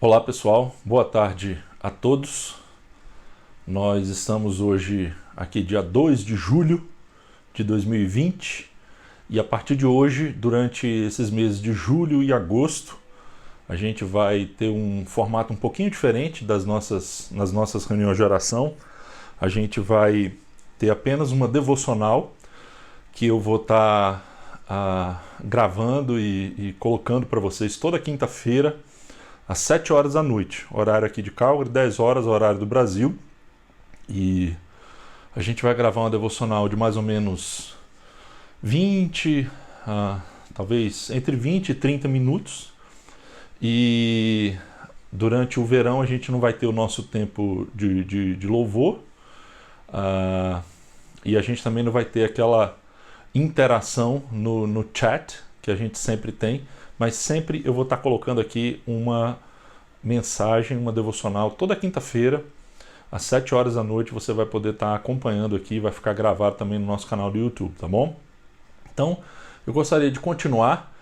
Olá pessoal, boa tarde a todos. Nós estamos hoje aqui dia 2 de julho de 2020 e a partir de hoje, durante esses meses de julho e agosto, a gente vai ter um formato um pouquinho diferente nas nossas reuniões de oração. A gente vai ter apenas uma devocional que eu vou estar gravando e colocando para vocês toda quinta-feira às 7 horas da noite, horário aqui de Calgary, 10 horas, horário do Brasil. E a gente vai gravar uma devocional de mais ou menos 20, talvez entre 20 e 30 minutos. E durante o verão a gente não vai ter o nosso tempo de louvor. E a gente também não vai ter aquela interação no chat que a gente sempre tem. Mas sempre eu vou estar colocando aqui uma mensagem, uma devocional, toda quinta-feira, às 7 horas da noite, você vai poder estar acompanhando aqui, vai ficar gravado também no nosso canal do YouTube, tá bom? Então, eu gostaria de continuar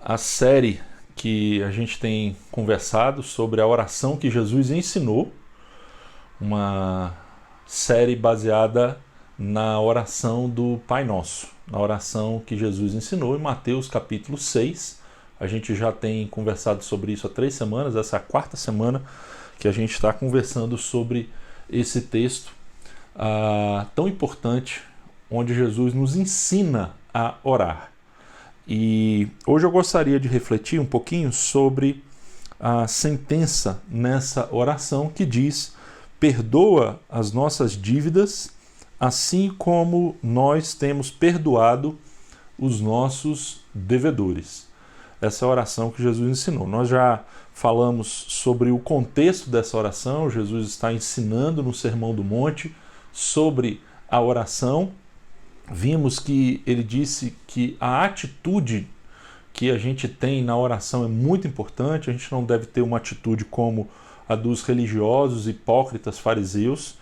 a série que a gente tem conversado sobre a oração que Jesus ensinou, uma série baseada na oração do Pai Nosso, na oração que Jesus ensinou em Mateus capítulo 6, a gente já tem conversado sobre isso há 3 semanas, essa é a 4ª semana que a gente está conversando sobre esse texto tão importante, onde Jesus nos ensina a orar. E hoje eu gostaria de refletir um pouquinho sobre a sentença nessa oração que diz: perdoa as nossas dívidas, assim como nós temos perdoado os nossos devedores. Essa é a oração que Jesus ensinou. Nós já falamos sobre o contexto dessa oração. Jesus está ensinando no Sermão do Monte sobre a oração. Vimos que ele disse que a atitude que a gente tem na oração é muito importante. A gente não deve ter uma atitude como a dos religiosos, hipócritas, fariseus,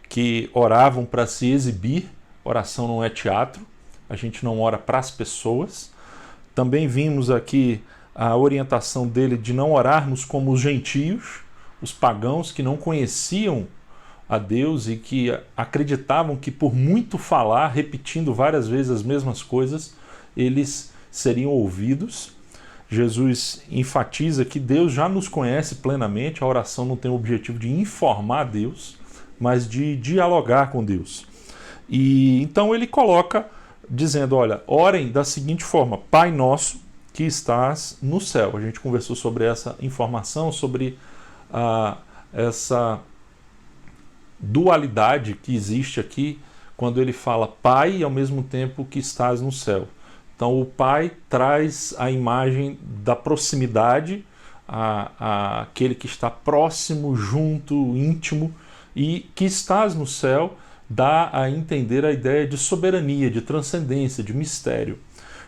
que oravam para se exibir. Oração não é teatro. A gente não ora para as pessoas. Também vimos aqui a orientação dele de não orarmos como os gentios, os pagãos que não conheciam a Deus e que acreditavam que por muito falar, repetindo várias vezes as mesmas coisas, eles seriam ouvidos. Jesus enfatiza que Deus já nos conhece plenamente, a oração não tem o objetivo de informar Deus, mas de dialogar com Deus. E então ele coloca dizendo, olha, orem da seguinte forma: Pai nosso que estás no céu. A gente conversou sobre essa informação, sobre essa dualidade que existe aqui, quando ele fala Pai e ao mesmo tempo que estás no céu. Então o Pai traz a imagem da proximidade, aquele que está próximo, junto, íntimo, e que estás no céu dá a entender a ideia de soberania, de transcendência, de mistério.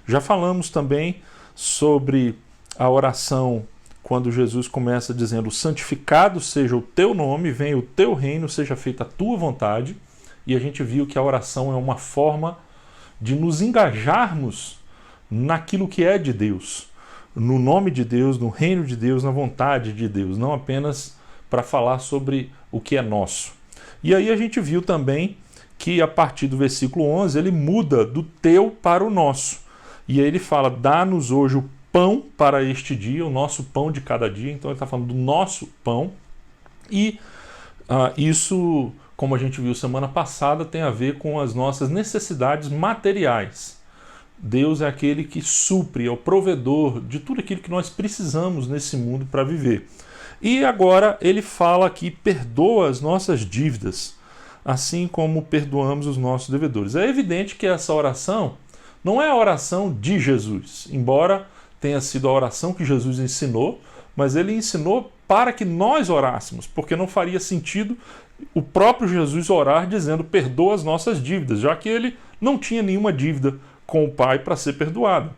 Já falamos também sobre a oração quando Jesus começa dizendo: santificado seja o teu nome, venha o teu reino, seja feita a tua vontade. E a gente viu que a oração é uma forma de nos engajarmos naquilo que é de Deus, no nome de Deus, no reino de Deus, na vontade de Deus, não apenas para falar sobre o que é nosso. E aí a gente viu também que a partir do versículo 11 ele muda do teu para o nosso. E aí ele fala: dá-nos hoje o pão para este dia, o nosso pão de cada dia. Então ele está falando do nosso pão. E isso, como a gente viu semana passada, tem a ver com as nossas necessidades materiais. Deus é aquele que supre, é o provedor de tudo aquilo que nós precisamos nesse mundo para viver. E agora ele fala aqui: perdoa as nossas dívidas, assim como perdoamos os nossos devedores. É evidente que essa oração não é a oração de Jesus, embora tenha sido a oração que Jesus ensinou, mas ele ensinou para que nós orássemos, porque não faria sentido o próprio Jesus orar dizendo: perdoa as nossas dívidas, já que ele não tinha nenhuma dívida com o Pai para ser perdoado.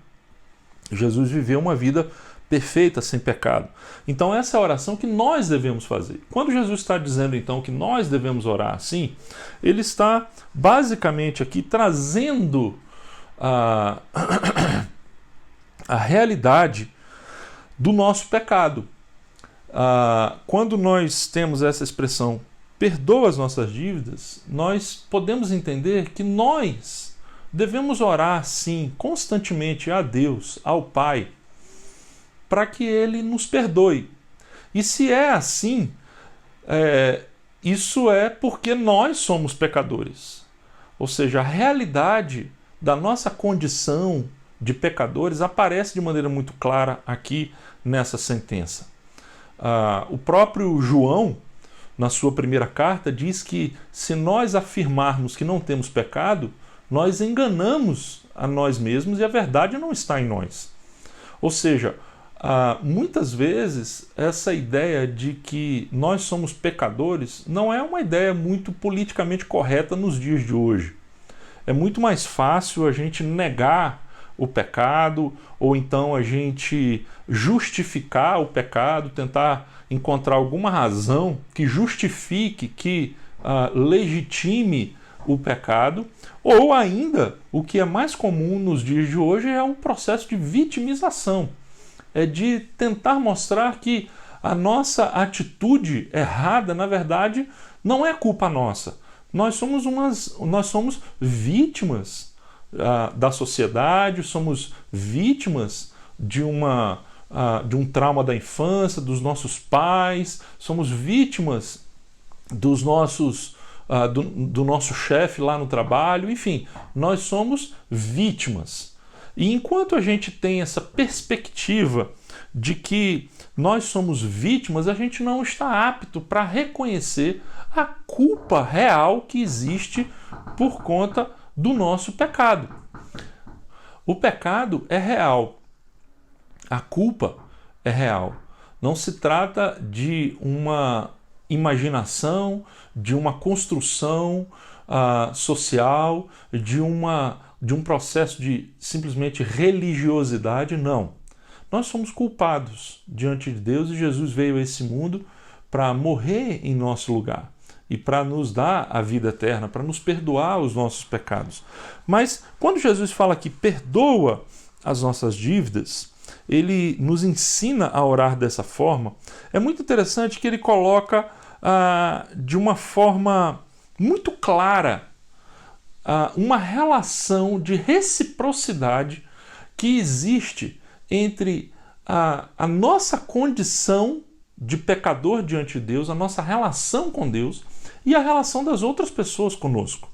Jesus viveu uma vida perfeita, sem pecado. Então essa é a oração que nós devemos fazer. Quando Jesus está dizendo então que nós devemos orar assim, ele está basicamente aqui trazendo a realidade do nosso pecado. Quando nós temos essa expressão, perdoa as nossas dívidas, nós podemos entender que nós devemos orar, sim, constantemente a Deus, ao Pai, para que Ele nos perdoe. E se é assim, isso é porque nós somos pecadores. Ou seja, a realidade da nossa condição de pecadores aparece de maneira muito clara aqui nessa sentença. O próprio João, na sua primeira carta, diz que se nós afirmarmos que não temos pecado, nós enganamos a nós mesmos e a verdade não está em nós. Ou seja, muitas vezes essa ideia de que nós somos pecadores não é uma ideia muito politicamente correta nos dias de hoje. É muito mais fácil a gente negar o pecado, ou então a gente justificar o pecado, tentar encontrar alguma razão que justifique, que legitime o pecado, ou ainda, o que é mais comum nos dias de hoje é um processo de vitimização. É de tentar mostrar que a nossa atitude errada, na verdade, não é culpa nossa. Nós somos vítimas da sociedade, somos vítimas de um trauma da infância, dos nossos pais, somos vítimas do nosso chefe lá no trabalho, enfim, nós somos vítimas. E enquanto a gente tem essa perspectiva de que nós somos vítimas, a gente não está apto para reconhecer a culpa real que existe por conta do nosso pecado. O pecado é real. A culpa é real. Não se trata de uma imaginação, de uma construção social, de um processo de simplesmente religiosidade, não. Nós somos culpados diante de Deus e Jesus veio a esse mundo para morrer em nosso lugar e para nos dar a vida eterna, para nos perdoar os nossos pecados. Mas quando Jesus fala que perdoa as nossas dívidas, ele nos ensina a orar dessa forma. É muito interessante que ele coloca de uma forma muito clara uma relação de reciprocidade que existe entre a nossa condição de pecador diante de Deus, a nossa relação com Deus e a relação das outras pessoas conosco.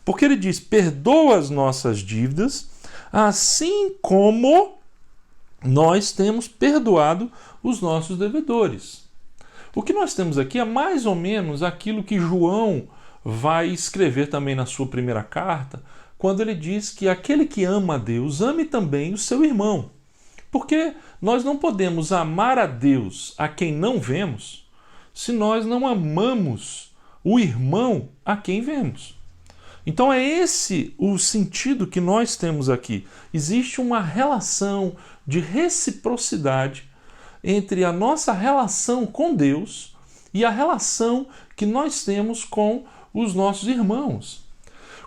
Porque ele diz, perdoa as nossas dívidas, assim como nós temos perdoado os nossos devedores. O que nós temos aqui é mais ou menos aquilo que João vai escrever também na sua primeira carta, quando ele diz que aquele que ama a Deus, ame também o seu irmão. Porque nós não podemos amar a Deus a quem não vemos, se nós não amamos o irmão a quem vemos. Então é esse o sentido que nós temos aqui. Existe uma relação de reciprocidade entre a nossa relação com Deus e a relação que nós temos com os nossos irmãos.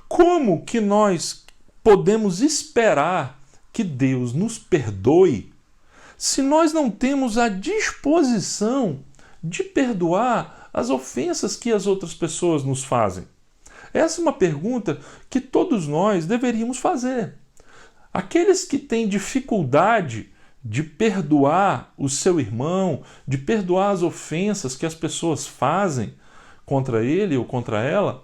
Como que nós podemos esperar que Deus nos perdoe se nós não temos a disposição de perdoar as ofensas que as outras pessoas nos fazem? Essa é uma pergunta que todos nós deveríamos fazer. Aqueles que têm dificuldade de perdoar o seu irmão, de perdoar as ofensas que as pessoas fazem contra ele ou contra ela,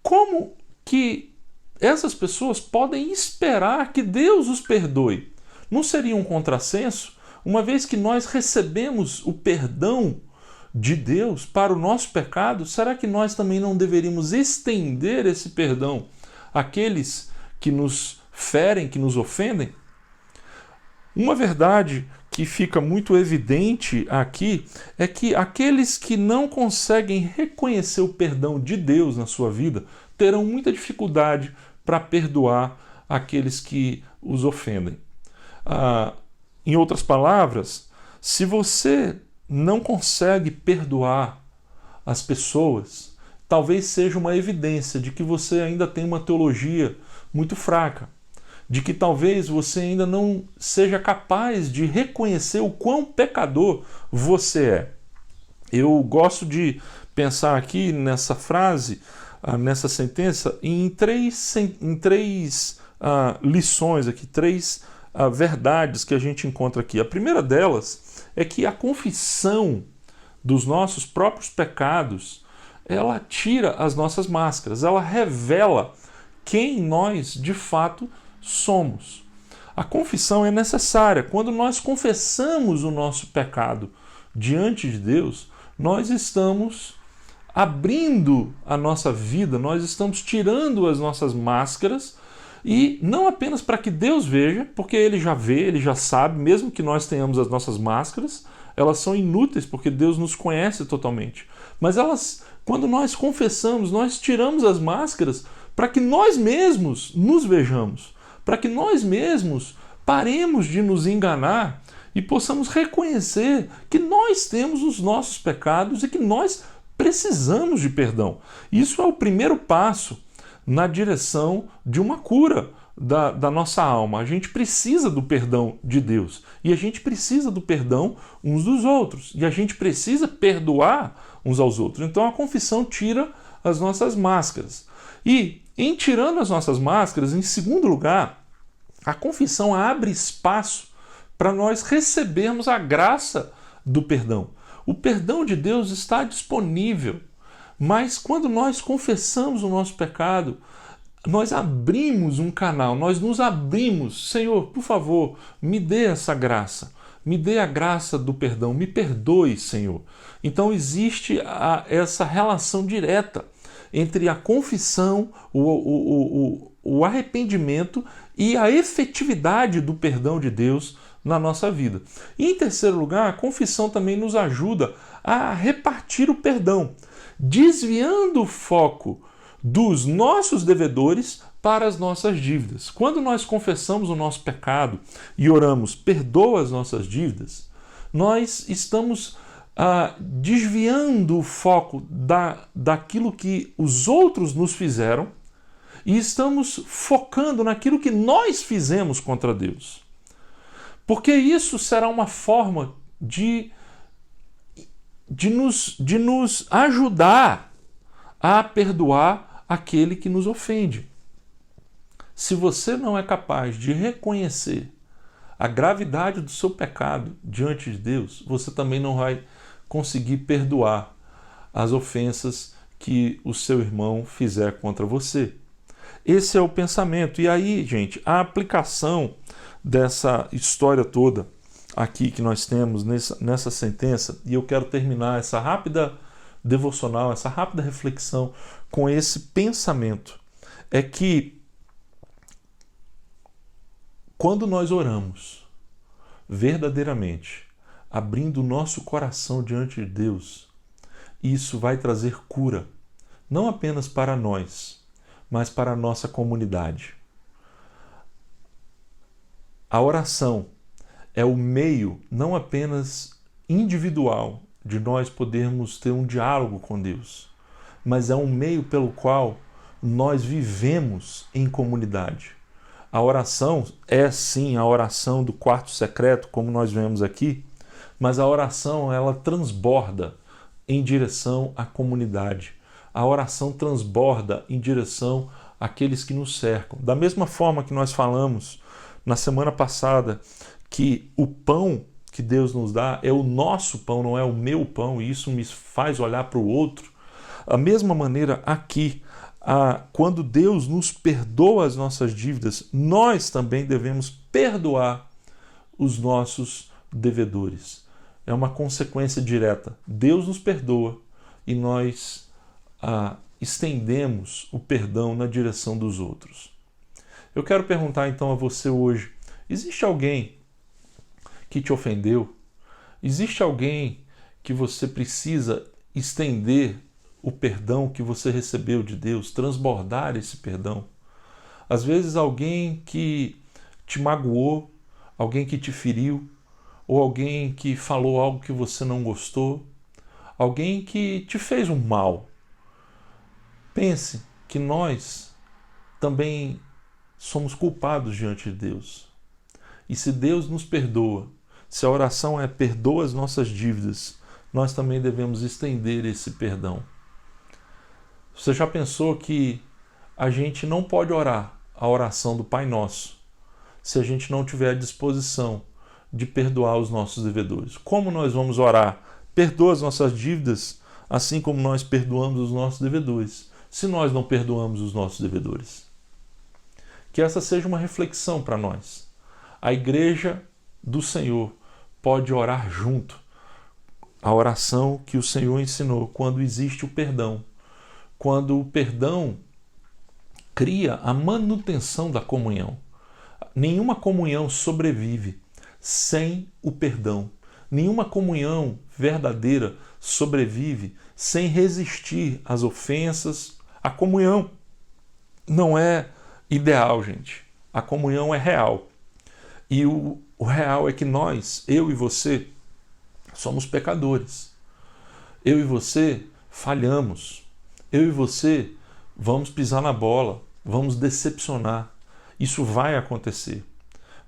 como que essas pessoas podem esperar que Deus os perdoe? Não seria um contrassenso, uma vez que nós recebemos o perdão de Deus para o nosso pecado? Será que nós também não deveríamos estender esse perdão àqueles que nos ferem, que nos ofendem? Uma verdade que fica muito evidente aqui é que aqueles que não conseguem reconhecer o perdão de Deus na sua vida terão muita dificuldade para perdoar aqueles que os ofendem. Em outras palavras, se você não consegue perdoar as pessoas, talvez seja uma evidência de que você ainda tem uma teologia muito fraca. de que talvez você ainda não seja capaz de reconhecer o quão pecador você é. Eu gosto de pensar aqui nessa frase, nessa sentença, em três lições aqui, três verdades que a gente encontra aqui. A primeira delas é que a confissão dos nossos próprios pecados, ela tira as nossas máscaras, ela revela quem nós de fato somos. A confissão é necessária. Quando nós confessamos o nosso pecado diante de Deus, nós estamos abrindo a nossa vida, nós estamos tirando as nossas máscaras, e não apenas para que Deus veja, porque Ele já vê, Ele já sabe, mesmo que nós tenhamos as nossas máscaras, elas são inúteis porque Deus nos conhece totalmente. Mas quando nós confessamos, nós tiramos as máscaras para que nós mesmos nos vejamos, para que nós mesmos paremos de nos enganar e possamos reconhecer que nós temos os nossos pecados e que nós precisamos de perdão. Isso é o primeiro passo na direção de uma cura da nossa alma. A gente precisa do perdão de Deus e a gente precisa do perdão uns dos outros e a gente precisa perdoar uns aos outros. Então a confissão tira as nossas máscaras. E em tirando as nossas máscaras, em segundo lugar, a confissão abre espaço para nós recebermos a graça do perdão. O perdão de Deus está disponível, mas quando nós confessamos o nosso pecado, nós abrimos um canal, nós nos abrimos. Senhor, por favor, me dê essa graça, me dê a graça do perdão, me perdoe, Senhor. Então existe essa relação direta entre a confissão, o arrependimento e a efetividade do perdão de Deus na nossa vida. E em terceiro lugar, a confissão também nos ajuda a repartir o perdão, desviando o foco dos nossos devedores para as nossas dívidas. Quando nós confessamos o nosso pecado e oramos, perdoa as nossas dívidas, nós estamos desviando o foco daquilo que os outros nos fizeram e estamos focando naquilo que nós fizemos contra Deus. Porque isso será uma forma de nos ajudar a perdoar aquele que nos ofende. Se você não é capaz de reconhecer a gravidade do seu pecado diante de Deus, você também não vai conseguir perdoar as ofensas que o seu irmão fizer contra você. Esse é o pensamento. E aí, gente, a aplicação dessa história toda aqui que nós temos nessa sentença, e eu quero terminar essa rápida devocional, essa rápida reflexão com esse pensamento, é que quando nós oramos verdadeiramente, abrindo o nosso coração diante de Deus, isso vai trazer cura, não apenas para nós, mas para a nossa comunidade. A oração é o meio não apenas individual de nós podermos ter um diálogo com Deus, mas é um meio pelo qual nós vivemos em comunidade. A oração é sim a oração do quarto secreto, como nós vemos aqui, mas a oração ela transborda em direção à comunidade. A oração transborda em direção àqueles que nos cercam. Da mesma forma que nós falamos na semana passada que o pão que Deus nos dá é o nosso pão, não é o meu pão, e isso me faz olhar para o outro. Da mesma maneira aqui, quando Deus nos perdoa as nossas dívidas, nós também devemos perdoar os nossos devedores. É uma consequência direta. Deus nos perdoa e nós estendemos o perdão na direção dos outros. Eu quero perguntar então a você hoje, existe alguém que te ofendeu? Existe alguém que você precisa estender o perdão que você recebeu de Deus, transbordar esse perdão? Às vezes alguém que te magoou, alguém que te feriu, ou alguém que falou algo que você não gostou, alguém que te fez um mal. Pense que nós também somos culpados diante de Deus. E se Deus nos perdoa, se a oração é perdoa as nossas dívidas, nós também devemos estender esse perdão. Você já pensou que a gente não pode orar a oração do Pai Nosso se a gente não tiver a disposição de perdoar os nossos devedores? Como nós vamos orar? Perdoa as nossas dívidas, assim como nós perdoamos os nossos devedores, se nós não perdoamos os nossos devedores. Que essa seja uma reflexão para nós. A igreja do Senhor pode orar junto. A oração que o Senhor ensinou quando existe o perdão. Quando o perdão cria a manutenção da comunhão. Nenhuma comunhão sobrevive sem o perdão. Nenhuma comunhão verdadeira sobrevive sem resistir às ofensas. A comunhão não é ideal, gente. A comunhão é real. E o real é que nós, eu e você, somos pecadores. Eu e você falhamos. Eu e você vamos pisar na bola, vamos decepcionar. Isso vai acontecer.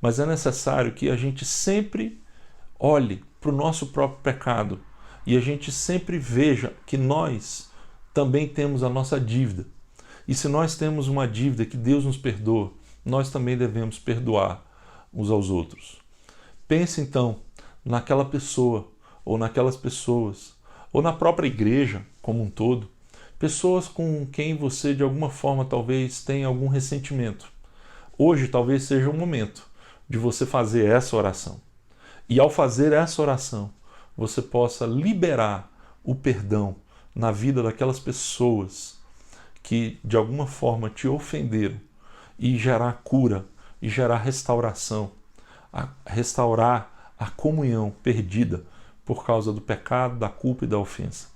Mas é necessário que a gente sempre olhe para o nosso próprio pecado e a gente sempre veja que nós também temos a nossa dívida. E se nós temos uma dívida que Deus nos perdoa, nós também devemos perdoar uns aos outros. Pense então naquela pessoa, ou naquelas pessoas, ou na própria igreja como um todo, pessoas com quem você de alguma forma talvez tenha algum ressentimento. Hoje talvez seja o momento de você fazer essa oração. E ao fazer essa oração, você possa liberar o perdão na vida daquelas pessoas que de alguma forma te ofenderam e gerar cura, e gerar restauração, restaurar a comunhão perdida por causa do pecado, da culpa e da ofensa.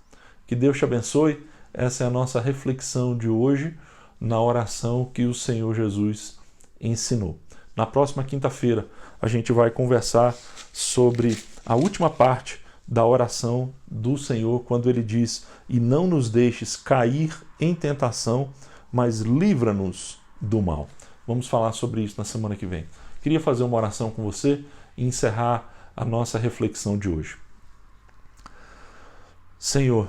Que Deus te abençoe. Essa é a nossa reflexão de hoje na oração que o Senhor Jesus ensinou. Na próxima quinta-feira a gente vai conversar sobre a última parte da oração do Senhor, quando ele diz: e não nos deixes cair em tentação, mas livra-nos do mal. Vamos falar sobre isso na semana que vem. Queria fazer uma oração com você e encerrar a nossa reflexão de hoje. Senhor,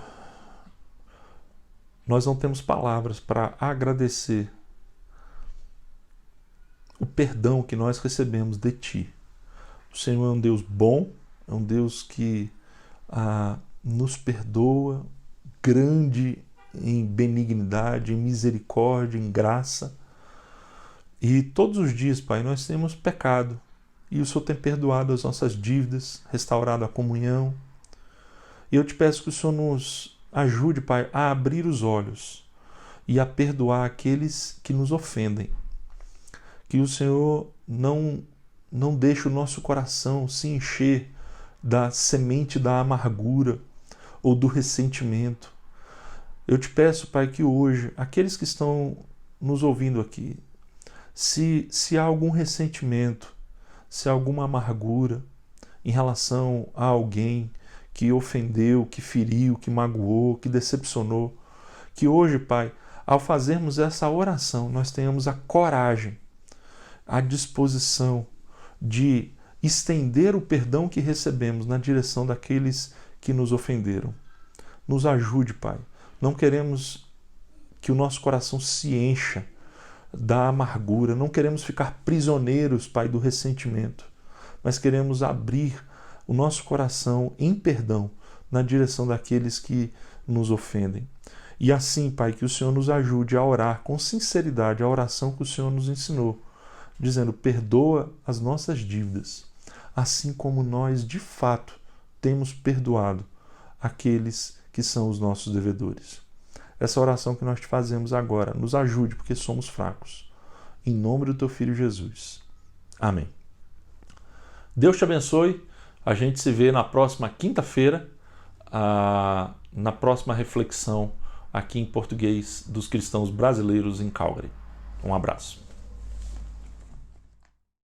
nós não temos palavras para agradecer o perdão que nós recebemos de Ti. O Senhor é um Deus bom, é um Deus que nos perdoa, grande em benignidade, em misericórdia, em graça. E todos os dias, Pai, nós temos pecado. E o Senhor tem perdoado as nossas dívidas, restaurado a comunhão. E eu te peço que o Senhor nos ajude, Pai, a abrir os olhos e a perdoar aqueles que nos ofendem. Que o Senhor não deixe o nosso coração se encher da semente da amargura ou do ressentimento. Eu te peço, Pai, que hoje, aqueles que estão nos ouvindo aqui, se há algum ressentimento, se há alguma amargura em relação a alguém que ofendeu, que feriu, que magoou, que decepcionou, que hoje, Pai, ao fazermos essa oração, nós tenhamos a coragem, a disposição de estender o perdão que recebemos na direção daqueles que nos ofenderam. Nos ajude, Pai. Não queremos que o nosso coração se encha da amargura, não queremos ficar prisioneiros, Pai, do ressentimento, mas queremos abrir o nosso coração em perdão na direção daqueles que nos ofendem. E assim, Pai, que o Senhor nos ajude a orar com sinceridade a oração que o Senhor nos ensinou, dizendo: perdoa as nossas dívidas, assim como nós, de fato, temos perdoado aqueles que são os nossos devedores. Essa oração que nós te fazemos agora, nos ajude, porque somos fracos. Em nome do teu Filho Jesus. Amém. Deus te abençoe. A gente se vê na próxima quinta-feira, na próxima reflexão aqui em português dos cristãos brasileiros em Calgary. Um abraço.